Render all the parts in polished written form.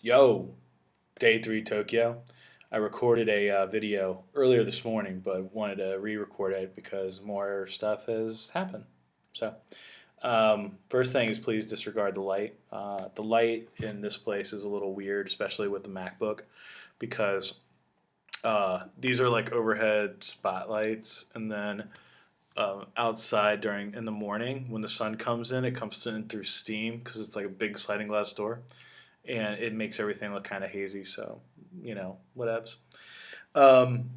Yo, day three Tokyo. I recorded a video earlier this morning, but wanted to re-record it because more stuff has happened. So, first thing is please disregard the light. The light in this place is a little weird, especially with the MacBook, because these are like overhead spotlights, and then outside during in the morning when the sun comes in, it comes in through steam because it's like a big sliding glass door and it makes everything look kind of hazy. So, whatevs. Um,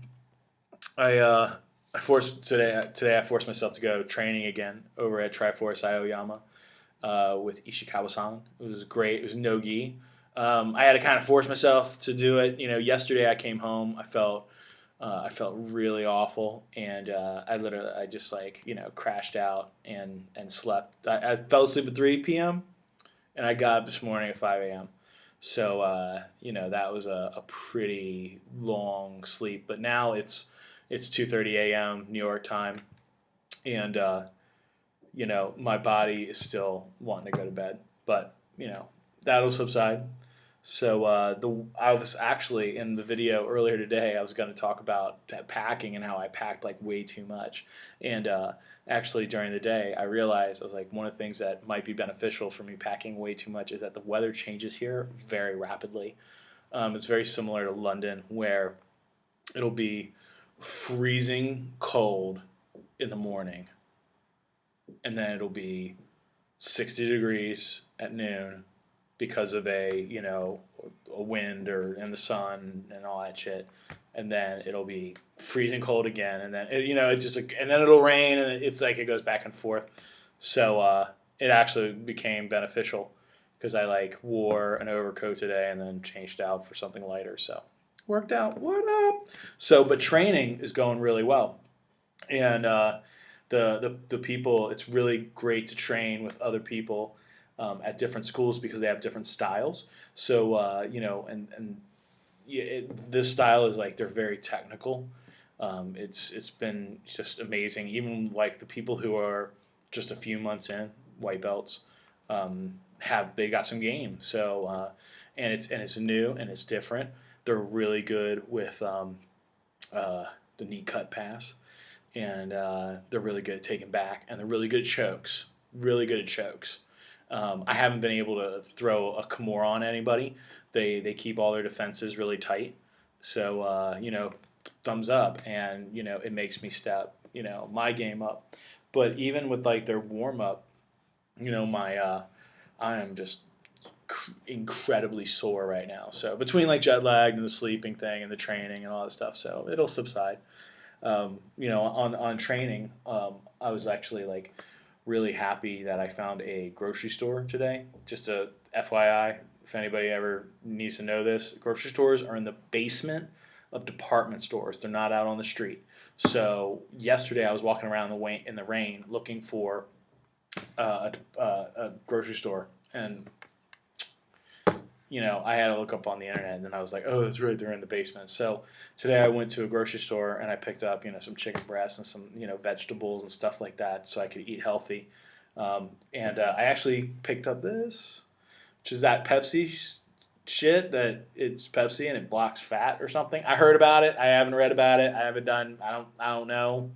I forced today. Today I forced myself to go training again over at Triforce Aoyama with Ishikawa-san. It was great. It was no gi. I had to kind of force myself to do it. Yesterday I came home. I felt really awful, and I just crashed out and slept. I fell asleep at 3 p.m. and I got up this morning at 5 a.m. So that was a pretty long sleep. But now it's 2:30 a.m. New York time, and my body is still wanting to go to bed. But that'll subside. So I was actually in the video earlier today. I was going to talk about packing and how I packed like way too much, and actually during the day I realized I was like, one of the things that might be beneficial for me packing way too much is that the weather changes here very rapidly. It's very similar to London, where it'll be freezing cold in the morning, and then it'll be 60 degrees at noon because of a wind or in the sun and all that shit, and then it'll be freezing cold again, and then it's just like, and then it'll rain, and it's like it goes back and forth. So it actually became beneficial because I like wore an overcoat today and then changed out for something lighter. So worked out. What up? So, but training is going really well, and the people. It's really great to train with other people at different schools because they have different styles. So and yeah, this style is like they're very technical. It's been just amazing. Even like the people who are just a few months in, white belts, have they got some game. So and it's new and it's different. They're really good with the knee cut pass, and they're really good at taking back, and they're really good at chokes. Really good at chokes. I haven't been able to throw a Kimura on anybody. They keep all their defenses really tight. So thumbs up, and it makes me step my game up. But even with like their warm up, my I am just incredibly sore right now. So between like jet lag and the sleeping thing and the training and all that stuff, so it'll subside. On training, I was actually like really happy that I found a grocery store today. Just a FYI, if anybody ever needs to know this, grocery stores are in the basement of department stores. They're not out on the street. So yesterday I was walking around in the rain looking for a grocery store, and I had to look up on the internet, and then I was like, oh, that's right, they're in the basement. So today I went to a grocery store and I picked up, some chicken breasts and some, vegetables and stuff like that so I could eat healthy. And I actually picked up this, which is that Pepsi shit that it's Pepsi and it blocks fat or something. I heard about it. I haven't read about it. I don't know.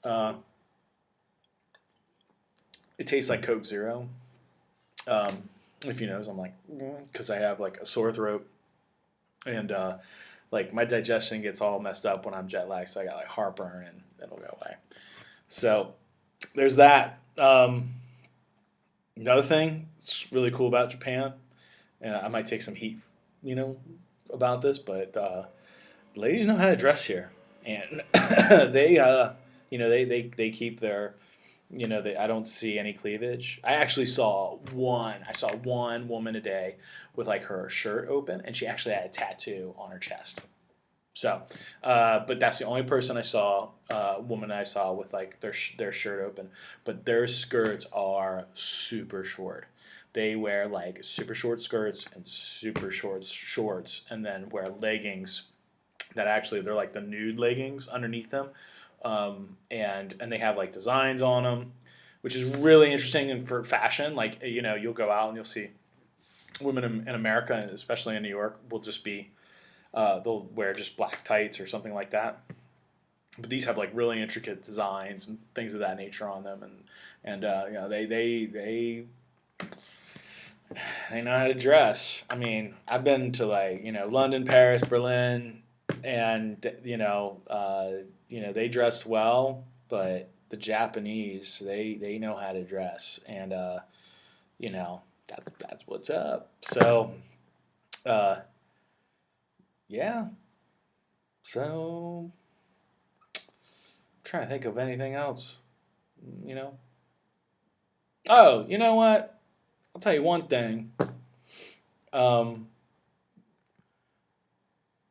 Uh, it tastes like Coke Zero. If you know, so I'm like, because I have like a sore throat, and like my digestion gets all messed up when I'm jet lagged, so I got like heartburn and it'll go away. So there's that. Another thing that's really cool about Japan, and I might take some heat, about this, but ladies know how to dress here, and they keep their I don't see any cleavage. I saw one woman a day with like her shirt open, and she actually had a tattoo on her chest. So, but that's the only person I saw, woman I saw with like their shirt open. But their skirts are super short. They wear like super short skirts and super short shorts, and then wear leggings that actually they're like the nude leggings underneath them, and they have like designs on them, which is really interesting and for fashion. Like you'll go out and you'll see women in America, and especially in New York, will just be they'll wear just black tights or something like that. But these have like really intricate designs and things of that nature on them, and you know they know how to dress. I mean, I've been to like London, Paris, Berlin, and they dress well, but the Japanese they know how to dress, and that's what's up. So uh, yeah, so I'm trying to think of anything else. You know. Oh, you know what? I'll tell you one thing. Um,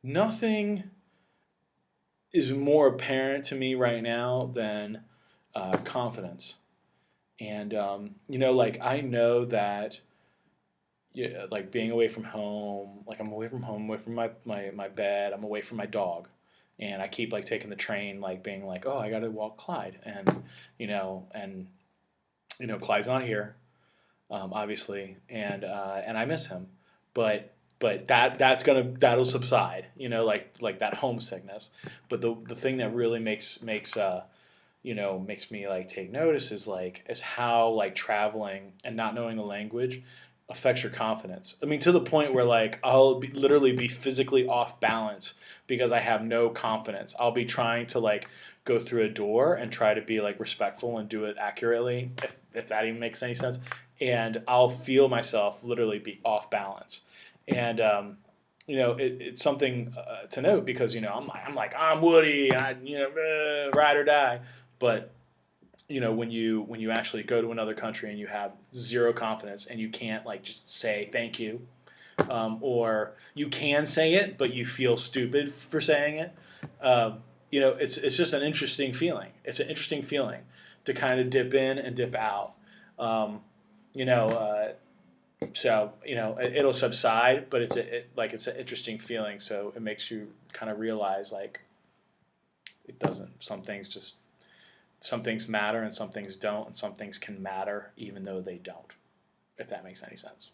Nothing is more apparent to me right now than confidence. And like I know that, yeah, like being away from home, like I'm away from home, away from my bed, I'm away from my dog, and I keep like taking the train, like being like, oh, I got to walk Clyde, and and Clyde's not here, obviously, and I miss him, but that'll subside, like that homesickness. But the thing that really makes me like take notice is how like traveling and not knowing the language affects your confidence. I mean, to the point where like literally be physically off balance because I have no confidence. I'll be trying to like go through a door and try to be like respectful and do it accurately, if that even makes any sense. And I'll feel myself literally be off balance. And it's something to note because I'm Woody, ride or die. But when you actually go to another country and you have zero confidence and you can't like just say thank you, or you can say it but you feel stupid for saying it. It's just an interesting feeling. It's an interesting feeling to kind of dip in and dip out. Um, you know, it'll subside, but it's an interesting feeling. So it makes you kind of realize like it doesn't. Some things matter and some things don't, and some things can matter even though they don't. If that makes any sense.